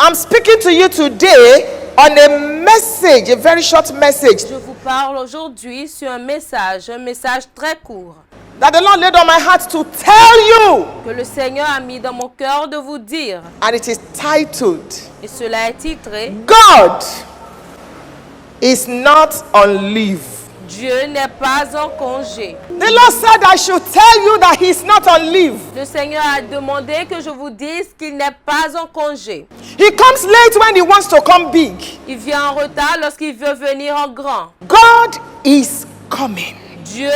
I'm speaking to you today on a message, a very short message Je vous parle aujourd'hui sur un message très court that the Lord laid on my heart to tell you. que le Seigneur a mis dans mon cœur de vous dire. And it is titled, Et cela est titré God is not on leave. Dieu n'est pas en congé. The Lord said I should tell you that He's not on leave. Le Seigneur a demandé que je vous dise qu'il n'est pas en congé. He comes late when He wants to come big. Il vient en retard lorsqu'il veut venir en grand. God is coming. Dieu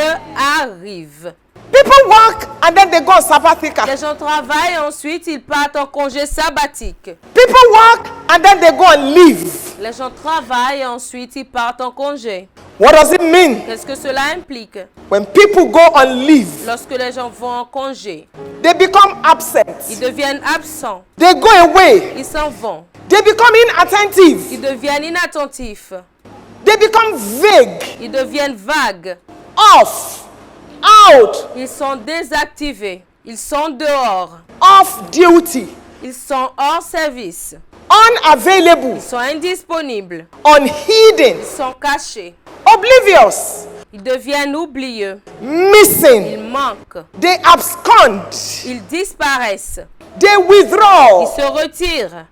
arrive. People work and then they go on sabbatical. Les gens travaillent et ensuite ils partent en congé sabbatique. People work and then they go on leave. Les gens travaillent et ensuite ils partent en congé. What does it mean? Qu'est-ce que cela implique? When people go on leave, Lorsque les gens vont en congé, they become ils absent. deviennent absents. They go away. Ils s'en vont. They become inattentive. Ils deviennent inattentifs. They become vague. Ils deviennent vagues. Off. Out. Ils sont désactivés. Ils sont dehors. Off duty. Ils sont hors service. Unavailable. Ils sont indisponibles. Unheeding. Ils sont cachés. Oblivious. Ils deviennent oublieux. Missing. Ils manquent. They abscond. Ils disparaissent. They Ils withdraw. se retirent.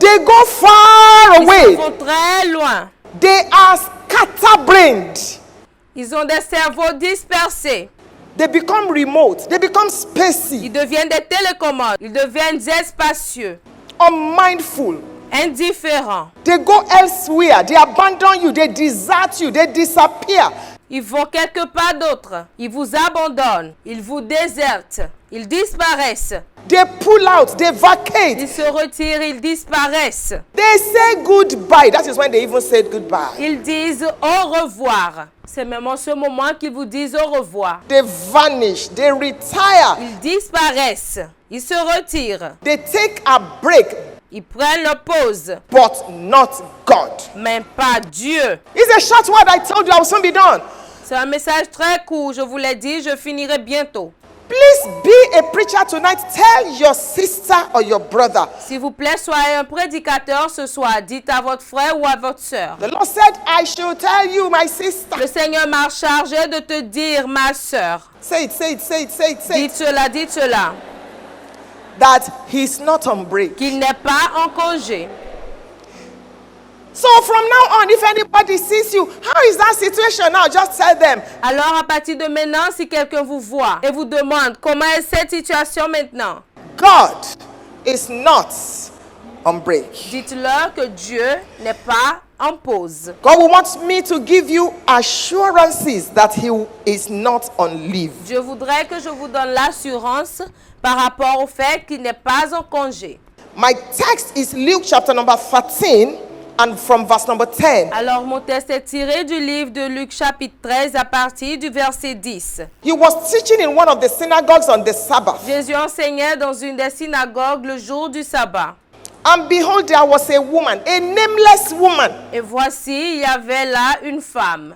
They go far Ils away. s'en vont très loin. They are scatterbrained. Ils ont des cerveaux dispersés. They become remote. They become spacey. Ils deviennent des télécommandes. Ils deviennent espacieux. Unmindful. Indifférents. They go elsewhere. They abandon you. They desert you. They disappear. Ils vont quelque part d'autre. Ils vous abandonnent. Ils vous désertent. Ils disparaissent. They pull out. They vacate. Ils se retirent. Ils disparaissent. They say goodbye. That is when they even said goodbye. Ils disent au revoir. C'est même en ce moment qu'ils vous disent au revoir. They vanish. They retire. Ils disparaissent. Ils se retirent. They take a break, Ils prennent leur pause. but not God. Mais pas Dieu. It's a short word. I told you I will soon be done. C'est un message très court. Je vous l'ai dit, je finirai bientôt. Please be a preacher tonight. Tell your sister or your brother. S'il vous plaît, soyez un prédicateur ce soir. Dites à votre frère ou à votre sœur. The Lord said, I should tell you, my sister. Le Seigneur m'a chargé de te dire, ma sœur. Say it, say it, say it, say it, say it. Dites cela. That He's not on break. Qu'il n'est pas en congé. So from now on, if anybody sees you, how is that situation now? Just tell them. Alors, à partir de maintenant, si quelqu'un vous voit et vous demande comment est cette situation maintenant, God is not on break. dites-leur que Dieu n'est pas en pause. God wants me to give you assurances that He is not on leave. Dieu voudrait que je vous donne l'assurance par rapport au fait qu'il n'est pas en congé. My text is Luke chapter number 13 and from verse number 10. Alors, mon texte est tiré du livre de Luc chapitre 13 à partir du verset 10. He was teaching in one of the synagogues on the Sabbath. Jésus enseignait dans une des synagogues le jour du sabbat. And behold, there was a woman, a nameless woman. Et voici, il y avait là une femme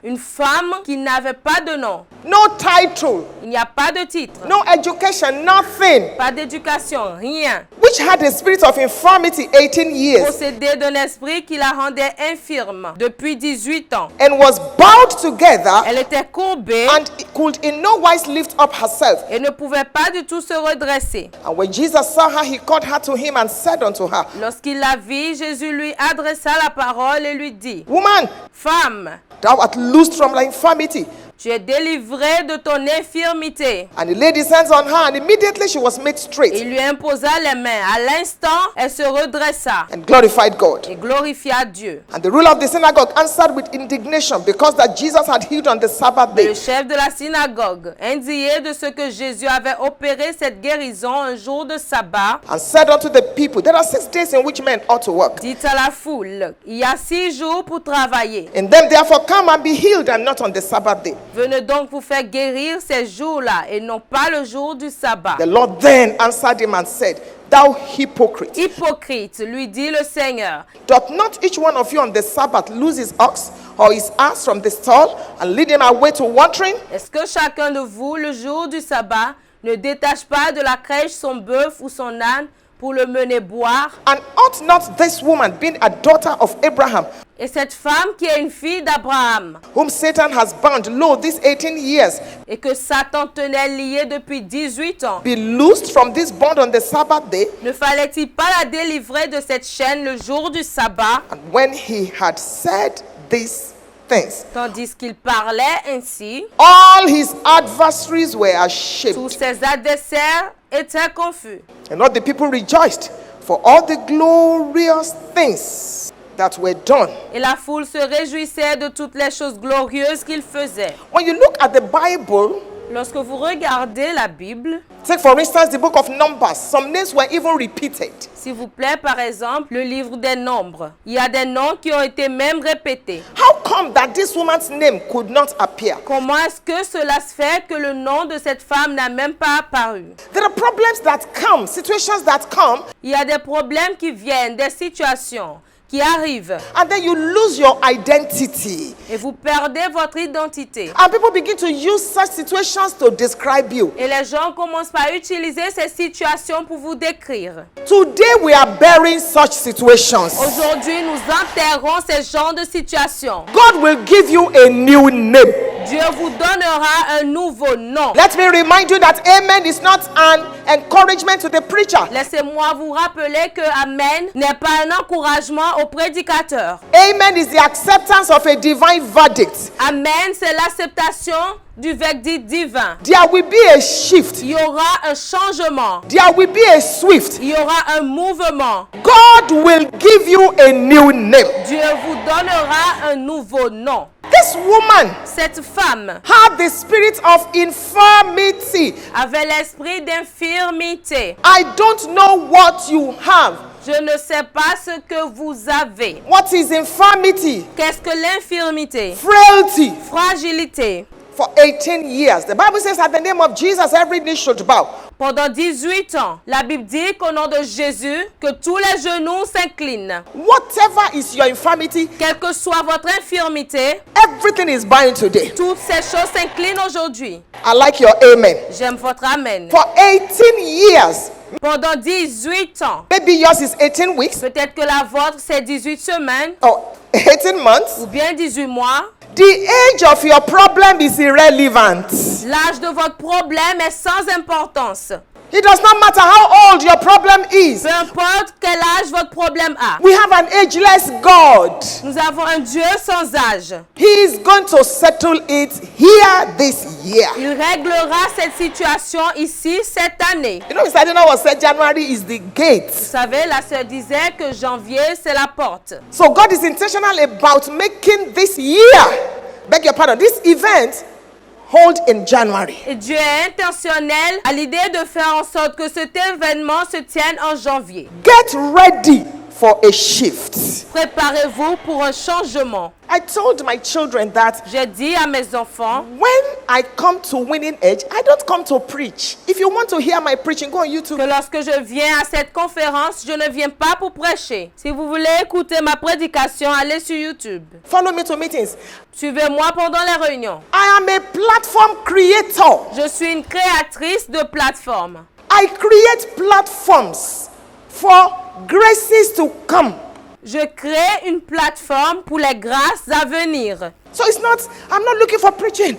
qui n'avait pas de nom. No title, Il n'y a pas de titre, no education, nothing. pas d'éducation, rien. Which had a spirit of infirmity 18 years Possédée d'un esprit qui la rendait infirme depuis 18 ans. and was bowed together Elle était courbée and could in no wise lift up herself. et ne pouvait pas du tout se redresser. And when Jesus saw her, He called her to Him and said unto her, Lorsqu'il la vit, Jésus lui adressa la parole et lui dit, Woman, Femme, thou art loosed from thy infirmity. tu es délivrée de ton infirmité. And he laid his hands on her, and immediately she was made straight Il lui imposa les mains. À l'instant, elle se redressa and glorified God. et glorifia Dieu. And the ruler of the synagogue answered with indignation because that Jesus had healed on the Sabbath Le day. chef de la synagogue, indigné de ce que Jésus avait opéré cette guérison un jour de sabbat, And said unto the people, There are 6 days in which men ought to work. dit à la foule, il y a 6 jours pour travailler. In them therefore come and be healed, and not on the Sabbath day. Venez donc vous faire guérir ces jours-là et non pas le jour du sabbat. The Lord then answered him and said, Thou hypocrite, Hypocrite, lui dit le Seigneur, doth not each one of you on the Sabbath lose his ox or his ass from the stall and lead him away to watering? est-ce que chacun de vous, le jour du sabbat, ne détache pas de la crèche son bœuf ou son âne pour le mener boire. And ought not this woman, being a daughter of Abraham, Et cette femme qui est une fille d'Abraham whom Satan has bound, lo, these 18 years, et que Satan tenait liée depuis 18 ans, be loosed from this bond on the Sabbath day? ne fallait-il pas la délivrer de cette chaîne le jour du sabbat? And when he had said these things, Tandis qu'il parlait ainsi, all his adversaries were tous ashamed, ses adversaires étaient confus. and all the people rejoiced for all the glorious things that were done. Et la foule se réjouissait de toutes les choses glorieuses qu'il faisait. When you look at the Bible, Lorsque vous regardez la Bible, take for instance the book of Numbers, some names were even repeated. s'il vous plaît, par exemple, le livre des Nombres, il y a des noms qui ont été même répétés. How come that this woman's name could not appear? Comment est-ce que cela se fait que le nom de cette femme n'a même pas apparu? There are problems that come, situations that come, Il y a des problèmes qui viennent, des situations qui arrivent and then you lose your identity. et vous perdez votre identité. And people begin to use such situations to describe you. Et les gens commencent par utiliser ces situations pour vous décrire. Today we are bearing such situations. Aujourd'hui, nous enterrons ces genres de situations. God will give you a new name. Dieu vous donnera un nouveau nom. Let me remind you that amen is not an encouragement to the preacher. Laissez-moi vous rappeler que Amen n'est pas un encouragement au prédicateur. Amen is the acceptance of a divine verdict. Amen, c'est l'acceptation du verdict divin. There will be a shift. Il y aura un changement. There will be a swift. Il y aura un mouvement. God will give you a new name. Dieu vous donnera un nouveau nom. This woman Cette femme had the spirit of infirmity. avait l'esprit d'infirmité. I don't know what you have. Je ne sais pas ce que vous avez. What is infirmity? Qu'est-ce que l'infirmité? Frailty. Fragilité. For 18 years. The Bible says at the name of Jesus every knee should bow. Pendant 18 ans, la Bible dit qu'au nom de Jésus, que tous les genoux s'inclinent. Whatever is your infirmity, Quelle que soit votre infirmité, everything is bowing today. toutes ces choses s'inclinent aujourd'hui. I like your amen. J'aime votre Amen. For 18 years, Pendant 18 ans, maybe yours is 18 weeks peut-être que la vôtre c'est 18 semaines or 18 months, ou bien 18 mois, the age of your problem is irrelevant. l'âge de votre problème est sans importance. It does not matter how old your problem is. Peu importe quel âge votre problème a. We have an ageless God. Nous avons un Dieu sans âge. He is going to settle it here this year. Il réglera cette situation ici cette année. You know, Mr. Adina was said January is the gate. Vous savez, la sœur disait que janvier, c'est la porte. So God is intentional about making this year, beg your pardon, this event hold in January. Et Dieu est intentionnel à l'idée de faire en sorte que cet événement se tienne en janvier. Get ready for a shift. Préparez-vous pour un changement. I told my children that J'ai dit à mes enfants, when I come to Winning Edge, I don't come to preach. If you want to hear my preaching, go on YouTube. que lorsque je viens à cette conférence, je ne viens pas pour prêcher. Si vous voulez écouter ma prédication, allez sur YouTube. Follow me to meetings. Suivez-moi pendant les réunions. I am a platform creator. Je suis une créatrice de plateforme. I create platforms for graces to come. Je crée une plateforme pour les grâces à venir. So it's not, I'm not looking for preaching.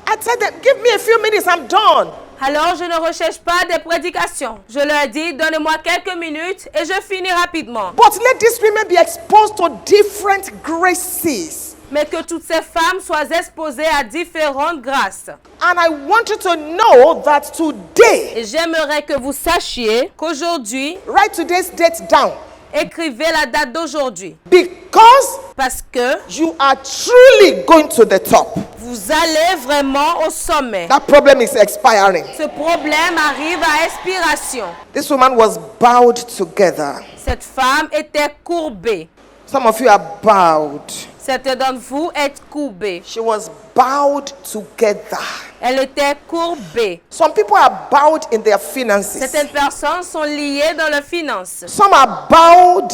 I tell them, give me a few minutes, I'm done. Alors, je ne recherche pas des prédications. Je leur dis, donnez-moi quelques minutes et je finis rapidement. But let these women be exposed to different graces. Mais que toutes ces femmes soient exposées à différentes grâces. And I want you to know that today, Et j'aimerais que vous sachiez qu'aujourd'hui, write today's date down. écrivez la date d'aujourd'hui. Because Parce que you are truly going to the top. vous allez vraiment au sommet. That problem is expiring. Ce problème arrive à expiration. This woman was bowed together. Cette femme était courbée. Some of you are bowed. Certains d'entre vous êtes courbés. She was bowed together. Elle était courbée. Some people are bowed in their finances. Certaines personnes sont liées dans leurs finances. Some are bowed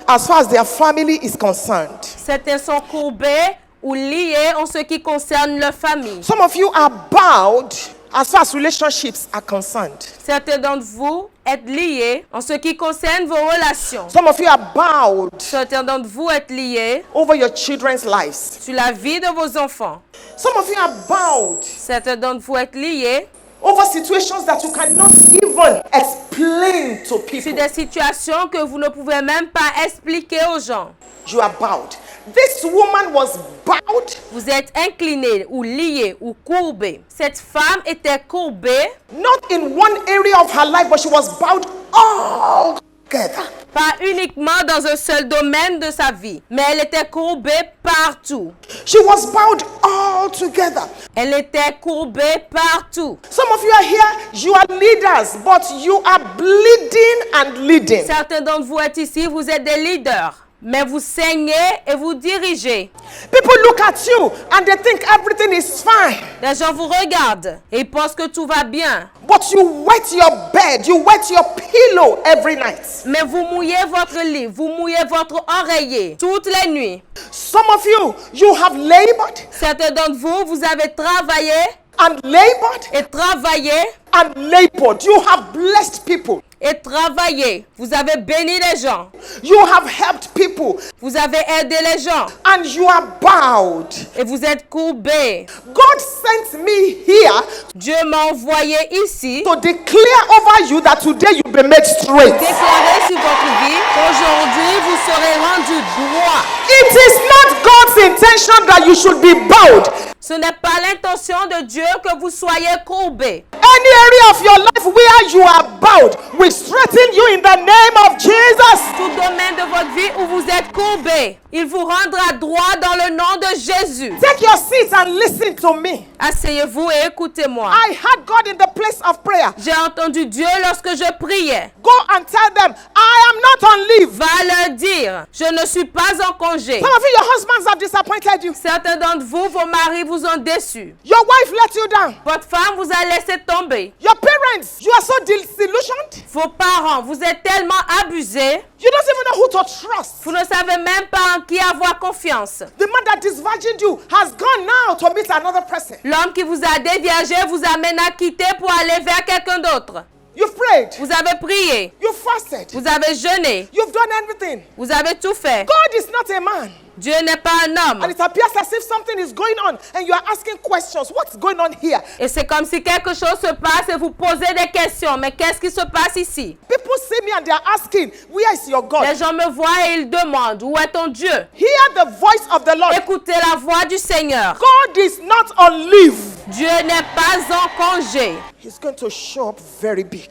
as far as their family is concerned. Certains sont courbés ou liés en ce qui concerne leur famille. Some of you are bowed as far as relationships are concerned. Certains d'entre vous êtes liés en ce qui concerne vos relations. Some of you are bowed Certains d'entre vous êtes liés over your children's lives. sur la vie de vos enfants. Some of you are bowed Certains d'entre vous êtes liés over situations that you cannot even explain to sur people. des situations que vous ne pouvez même pas expliquer aux gens. You are bowed. This woman was bowed, Vous êtes incliné ou lié ou courbé. Cette femme était courbée, not in one area of her life, but she was bowed all together. pas uniquement dans un seul domaine de sa vie, mais elle était courbée partout. She was bowed all together. Elle était courbée partout. Some of you are here, you are leaders, but you are bleeding and leading. Certains d'entre vous êtes ici, vous êtes des leaders, mais vous saignez et vous dirigez. People look at you and they think everything is fine. Les gens vous regardent et ils pensent que tout va bien. But you wet your bed, you wet your pillow every night. Mais vous mouillez votre lit, vous mouillez votre oreiller toutes les nuits. Some of you, you have labored Certains d'entre vous, vous avez travaillé and labored et travaillé and labored. You have blessed people. et travaillé. Vous avez béni les gens. You have helped people Vous avez aidé les gens and you are bowed. et vous êtes courbés. God sent me here Dieu m'a envoyé ici to declare over you that today you'll be made straight. déclarer sur votre vie qu'aujourd'hui vous serez rendu droit. It is not God's intention that you should be bowed. Ce n'est pas l'intention de Dieu que vous soyez courbés. Any area of your life where you are bowed, we straighten you in the name of Jesus. Tout domaine de votre vie où vous êtes courbés, il vous rendra droit dans le nom de Jésus. Take your seat and listen to me. Asseyez-vous et écoutez-moi. I heard God in the place of prayer. J'ai entendu Dieu lorsque je priais. Go and tell them, I am not on leave. Va leur dire, je ne suis pas en congé. Some of you, your husbands have disappointed you. Certains d'entre vous, vos maris vous ont déçus. Your wife let you down. Votre femme vous a laissé tomber. Your parents, you are so disillusioned. Vos parents, vous êtes tellement abusés. You don't even know who to trust. Vous ne savez même pas en qui avoir confiance. The man that disvirgined you has gone now to meet another person. L'homme qui vous a déviagé vous amène à quitter pour aller vers quelqu'un d'autre. You've prayed. Vous avez prié. You've fasted. Vous avez jeûné. You've done everything. Vous avez tout fait. God is not a man. Dieu n'est pas un And homme. it appears as if something is going on and you are asking questions. What's going on here? Et c'est comme si quelque chose se passe et vous posez des questions. Mais qu'est-ce qui se passe ici? People see me and they are asking, where is your God? Les gens me voient et ils demandent, où est ton Dieu? Hear the voice of the Lord. Écoutez la voix du Seigneur. God is not on leave. Dieu n'est pas en congé. He's going to show up very big.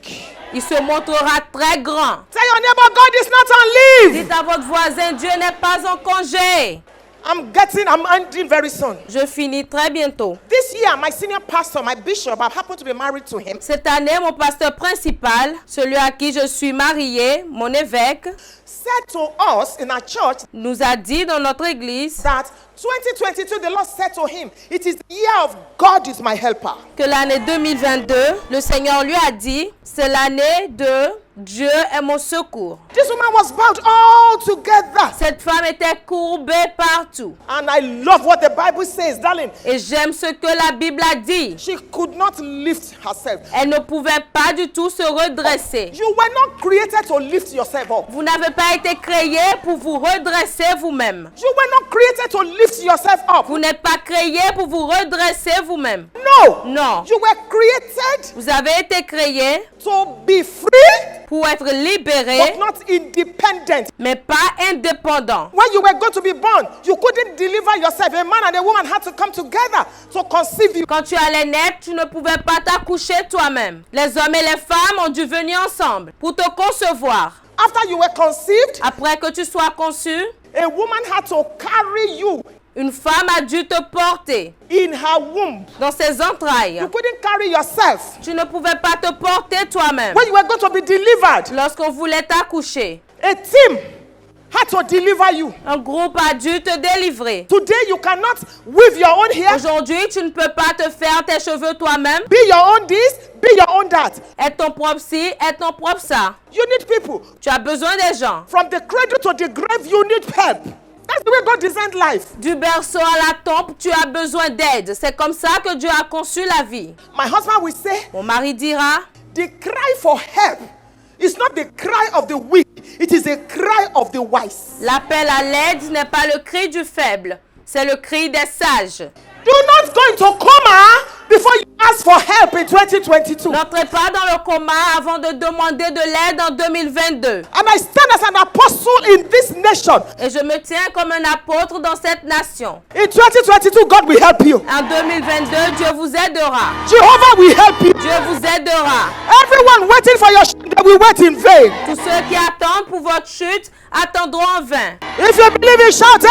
Il se montrera très grand. Tell your neighbor, God is not on leave. Dites à votre voisin, Dieu n'est pas en congé. I'm ending very soon. Je finis très bientôt. This year, my senior pastor, my bishop, I happen to be married to him, Cette année, mon pasteur principal, celui à qui je suis marié, mon évêque, said to us in our church nous a dit dans notre église that 2022, the Lord said to him, it is the year of God is my helper. que l'année 2022, le Seigneur lui a dit, c'est l'année de Dieu est mon secours. This woman was bowed all together. Cette femme était courbée partout. And I love what the Bible says, darling. Et j'aime ce que la Bible a dit. She could not lift herself. Elle ne pouvait pas du tout se redresser. You were not created to lift yourself up. Vous n'avez pas été créé pour vous redresser vous-même. You were not created to lift yourself up. Vous n'êtes pas créé pour vous redresser vous-même. No. Non. You were created Vous avez été créé to be free, pour être libéré, but not independent. mais pas indépendant. When you were going to be born, you couldn't deliver yourself. A man and a woman had to come together to conceive you. Quand tu allais naître, tu ne pouvais pas t'accoucher toi-même. Les hommes et les femmes ont dû venir ensemble pour te concevoir. After you were conceived, Après que tu sois conçu, a woman had to carry you une femme a dû te porter in her womb. dans ses entrailles. You couldn't carry yourself. Tu ne pouvais pas te porter toi-même. When you were going to be delivered, Lorsqu'on voulait t'accoucher, a team had to deliver you. un groupe a dû te délivrer. Today, you cannot weave your own hair, Aujourd'hui, tu ne peux pas te faire tes cheveux toi-même. be your own this, be your own that. Être ton propre ci, être ton propre ça. You need people. Tu as besoin des gens. From the cradle to the grave, you need help. That's the way God designed life. Du berceau à la tombe, tu as besoin d'aide. C'est comme ça que Dieu a conçu la vie. My husband will say, Mon mari dira, the cry for help is not the cry of the weak, it is a cry of the wise. l'appel à l'aide n'est pas le cri du faible, c'est le cri des sages. Do not go into coma before you ask for help in 2022. N'entrez pas dans le coma avant de demander de l'aide en 2022. And I stand as an apostle in this nation. Et je me tiens comme un apôtre dans cette nation. In 2022, God will help you. En 2022, Dieu vous aidera. Jehovah will help you. Dieu vous aidera. Everyone waiting for your shit, they will wait in vain. Tous ceux qui attendent pour votre chute attendront en vain. If you believe it, shout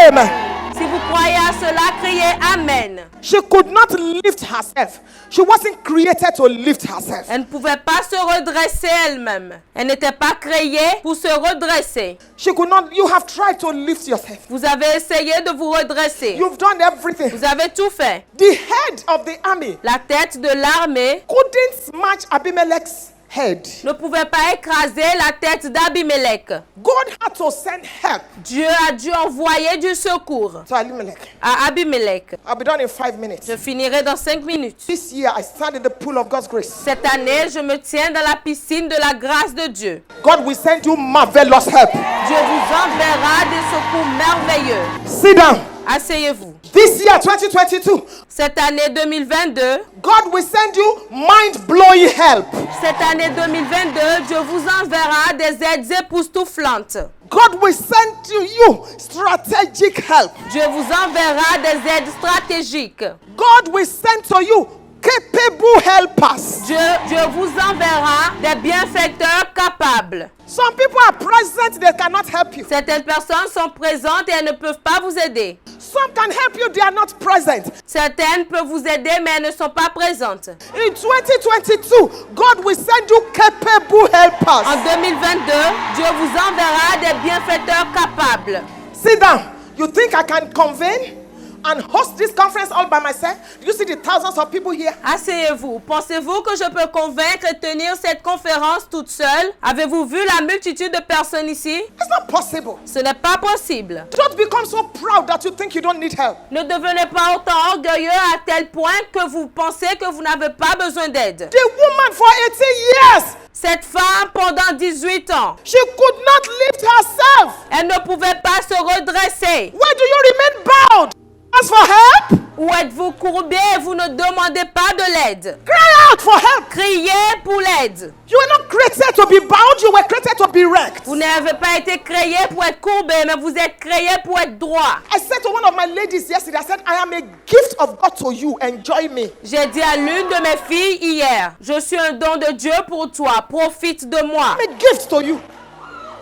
Amen. Si vous croyez à cela, criez Amen. She could not lift herself. She wasn't created to lift herself. Elle ne pouvait pas se redresser elle-même. Elle n'était pas créée pour se redresser. She could not. You have tried to lift yourself. Vous avez essayé de vous redresser. You've done everything. Vous avez tout fait. The head of the army La tête de l'armée couldn't match Abimelech's head. ne pouvait pas écraser la tête d'Abimelech. God had to send help Dieu a dû envoyer du secours to Abimelech. à Abimelech. I'll be done in 5 minutes. Je finirai dans 5 minutes. This year, I stand in the pool of God's grace. Cette année, je me tiens dans la piscine de la grâce de Dieu. God will send you marvelous help. Dieu vous enverra des secours merveilleux. Sit down. Asseyez-vous. This year, 2022, Cette année 2022, God will send you mind-blowing help. cette année 2022, Dieu vous enverra des aides époustouflantes. God will send to you strategic help. Dieu vous enverra des aides stratégiques. God will send to you capable helpers. Dieu vous enverra des bienfaiteurs capables. Some people are present, they cannot help you. Certaines personnes sont présentes et elles ne peuvent pas vous aider. Some can help you, they are not present. Certaines peuvent vous aider, mais elles ne sont pas présentes. In 2022, God will send you capable helpers. En 2022, Dieu vous enverra des bienfaiteurs capables. Sit down. You think I can convene and host this conference all by myself? Do you see the thousands of people here? Asseyez-vous. Pensez-vous que je peux convaincre et tenir cette conférence toute seule? Avez-vous vu la multitude de personnes ici? It's not possible. Ce n'est pas possible. Don't become so proud that you think you don't need help. Ne devenez pas autant orgueilleux à tel point que vous pensez que vous n'avez pas besoin d'aide. The woman for 18 years, Cette femme, pendant 18 ans, she could not lift herself. elle ne pouvait pas se redresser. Why do you remain bowed? Ask for help. Ou êtes-vous courbé et vous ne demandez pas de l'aide? Cry out for help. Criez pour l'aide. You were not created to be bowed, you were created to be wrecked. Vous n'avez pas été créé pour être courbé, mais vous êtes créé pour être droit. I said to one of my ladies yesterday, I said, I am a gift of God to you. Enjoy me. J'ai dit à l'une de mes filles hier, je suis un don de Dieu pour toi, profite de moi. I'm a gift to you.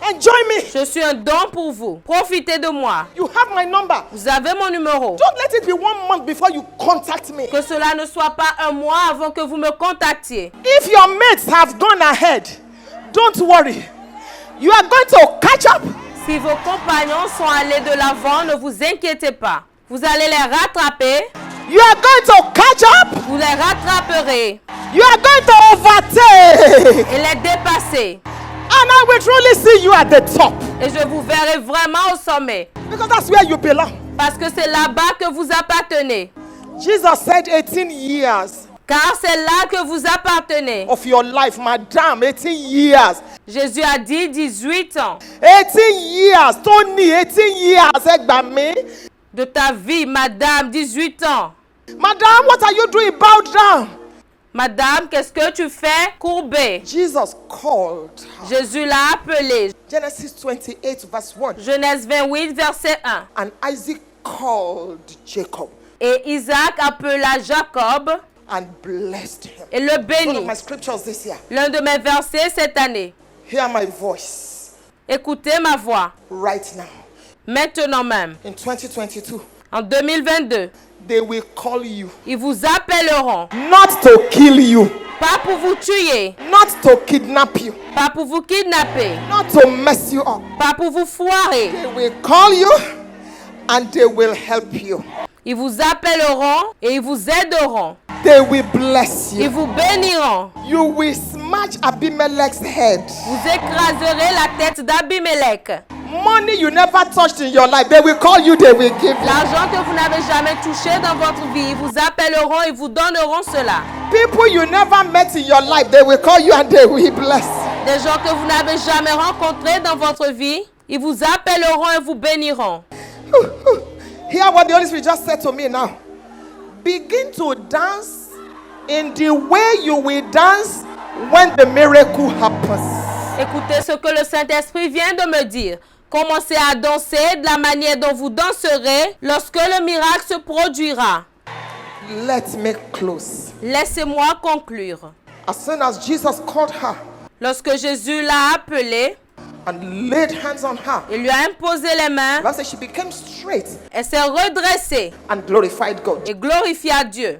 Enjoy me. Je suis un don pour vous, profitez de moi. You have my number. Vous avez mon numéro. Don't let it be 1 month before you contact me. Que cela ne soit pas un mois avant que vous me contactiez. If your mates have gone ahead, don't worry. You are going to catch up. Si vos compagnons sont allés de l'avant, ne vous inquiétez pas. Vous allez les rattraper. You are going to catch up. Vous les rattraperez You are going to overtake. et les dépasser. And I will truly see you at the top. Et je vous verrai vraiment au sommet. Because that's where you belong. Parce que c'est là-bas que vous appartenez. Jesus said 18 years Car c'est là que vous appartenez. of your life, madam. 18 years. Jésus a dit 18 ans 18 years. Tony, 18 years. Egbame. de ta vie, madame, 18 ans. Madam, what are you doing? Bow down. Madame, qu'est-ce que tu fais? Courbée. Jesus called her. Jésus l'a appelée. Genesis 28 verse 1. Genèse 28, verset 1. And Isaac called Jacob Et Isaac appela Jacob and blessed him. et le One of bénit. my scriptures this year. L'un de mes versets cette année. Hear my voice Écoutez ma voix. right now. Maintenant même, In 2022, en 2022, they will call you ils vous appelleront. not to kill you, Pas pour vous tuer, not to kidnap you, pas pour vous kidnapper, not to mess you up. pas pour vous foirer. They will call you and they will help you. Ils vous appelleront et ils vous aideront. They will bless Ils you. vous béniront. You will smash Abimelech's head. Vous écraserez la tête d'Abimelech. Money you never touched in your life, they will call you, they will give you. L'argent que vous n'avez jamais touché dans votre vie, ils vous appelleront et vous donneront cela. People you never met in your life, they will call you and they will bless. Des gens que vous n'avez jamais rencontrés dans votre vie, ils vous appelleront et vous béniront. Hear what the Holy Spirit just said to me now. Begin to dance in the way you will dance when the miracle happens. Écoutez ce que le Saint-Esprit vient de me dire. Commencez à danser de la manière dont vous danserez lorsque le miracle se produira. Let me close. Laissez-moi conclure. As soon as Jesus called her Lorsque Jésus l'a appelée and laid hands on her, et lui a imposé les mains, the Bible says she became straight elle s'est redressée and glorified God. et glorifia Dieu.